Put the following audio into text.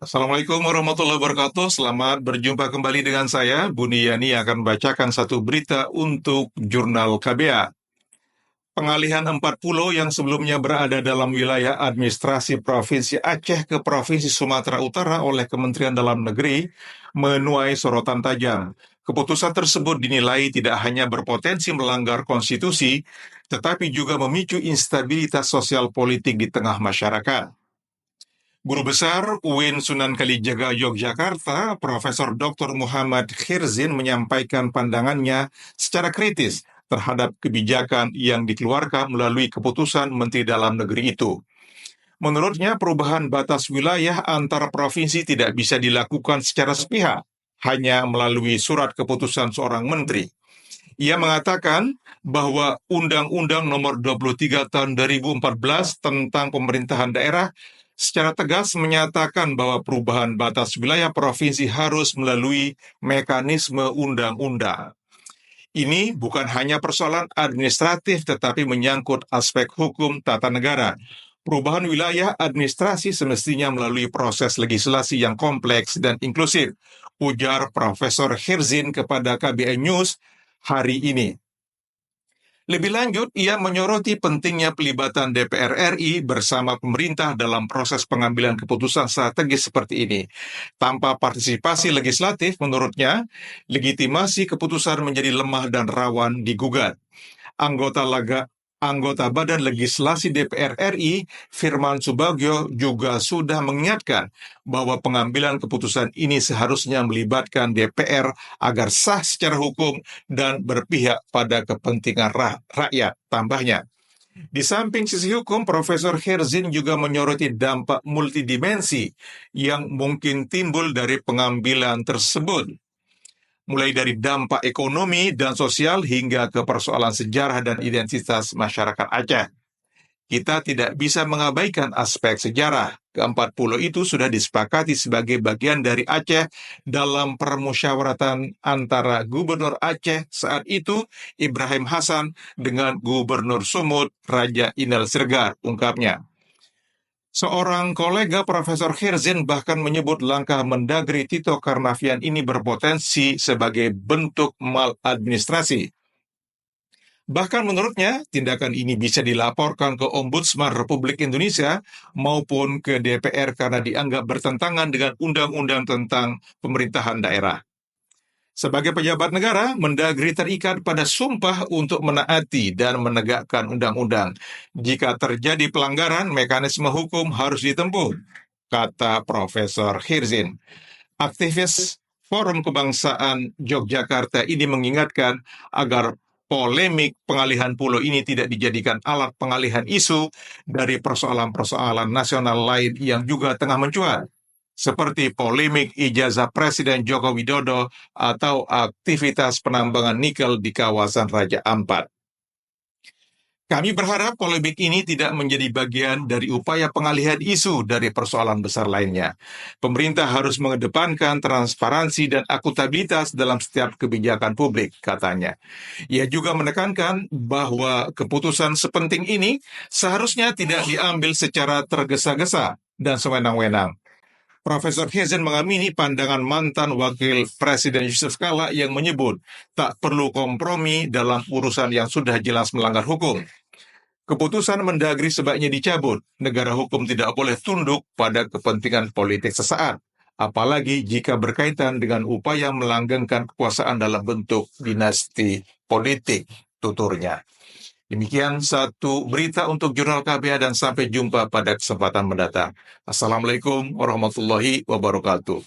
Assalamualaikum warahmatullahi wabarakatuh. Selamat berjumpa kembali dengan saya, Buniyani, yang akan membacakan satu berita untuk Jurnal KBA. Pengalihan 4 pulau yang sebelumnya berada dalam wilayah administrasi Provinsi Aceh ke Provinsi Sumatera Utara oleh Kementerian Dalam Negeri menuai sorotan tajam. Keputusan tersebut dinilai tidak hanya berpotensi melanggar konstitusi, tetapi juga memicu instabilitas sosial politik di tengah masyarakat. Guru Besar UIN Sunan Kalijaga Yogyakarta, Profesor Dr. Muhammad Khirzin menyampaikan pandangannya secara kritis terhadap kebijakan yang dikeluarkan melalui keputusan Menteri Dalam Negeri itu. Menurutnya, perubahan batas wilayah antar provinsi tidak bisa dilakukan secara sepihak, hanya melalui surat keputusan seorang menteri. Ia mengatakan bahwa Undang-Undang Nomor 23 Tahun 2014 tentang pemerintahan daerah secara tegas menyatakan bahwa perubahan batas wilayah provinsi harus melalui mekanisme undang-undang. Ini bukan hanya persoalan administratif, tetapi menyangkut aspek hukum tata negara. Perubahan wilayah administrasi semestinya melalui proses legislasi yang kompleks dan inklusif, ujar Profesor Khirzin kepada KBN News hari ini. Lebih lanjut, ia menyoroti pentingnya pelibatan DPR RI bersama pemerintah dalam proses pengambilan keputusan strategis seperti ini. Tanpa partisipasi legislatif, menurutnya, legitimasi keputusan menjadi lemah dan rawan digugat. Anggota Badan Legislasi DPR RI, Firman Subagio, juga sudah mengingatkan bahwa pengambilan keputusan ini seharusnya melibatkan DPR agar sah secara hukum dan berpihak pada kepentingan rakyat, tambahnya. Di samping sisi hukum, Profesor Khirzin juga menyoroti dampak multidimensi yang mungkin timbul dari pengambilan tersebut, mulai dari dampak ekonomi dan sosial hingga ke persoalan sejarah dan identitas masyarakat Aceh. Kita tidak bisa mengabaikan aspek sejarah. Keempat pulau itu sudah disepakati sebagai bagian dari Aceh dalam permusyawaratan antara Gubernur Aceh saat itu, Ibrahim Hasan, dengan Gubernur Sumut, Raja Inal Siregar, ungkapnya. Seorang kolega Profesor Khirzin bahkan menyebut langkah Mendagri Tito Karnavian ini berpotensi sebagai bentuk maladministrasi. Bahkan menurutnya, tindakan ini bisa dilaporkan ke Ombudsman Republik Indonesia maupun ke DPR karena dianggap bertentangan dengan undang-undang tentang pemerintahan daerah. Sebagai pejabat negara, Mendagri terikat pada sumpah untuk menaati dan menegakkan undang-undang. Jika terjadi pelanggaran, mekanisme hukum harus ditempuh, kata Profesor Khirzin. Aktivis Forum Kebangsaan Yogyakarta ini mengingatkan agar polemik pengalihan pulau ini tidak dijadikan alat pengalihan isu dari persoalan-persoalan nasional lain yang juga tengah mencuat, seperti polemik ijazah Presiden Joko Widodo atau aktivitas penambangan nikel di kawasan Raja Ampat. Kami berharap polemik ini tidak menjadi bagian dari upaya pengalihan isu dari persoalan besar lainnya. Pemerintah harus mengedepankan transparansi dan akuntabilitas dalam setiap kebijakan publik, katanya. Ia juga menekankan bahwa keputusan sepenting ini seharusnya tidak diambil secara tergesa-gesa dan sewenang-wenang. Profesor Khirzin mengamini pandangan mantan Wakil Presiden Yusuf Kala yang menyebut tak perlu kompromi dalam urusan yang sudah jelas melanggar hukum. Keputusan Mendagri sebaiknya dicabut. Negara hukum tidak boleh tunduk pada kepentingan politik sesaat, apalagi jika berkaitan dengan upaya melanggengkan kekuasaan dalam bentuk dinasti politik, tuturnya. Demikian satu berita untuk Jurnal KBA dan sampai jumpa pada kesempatan mendatang. Assalamualaikum warahmatullahi wabarakatuh.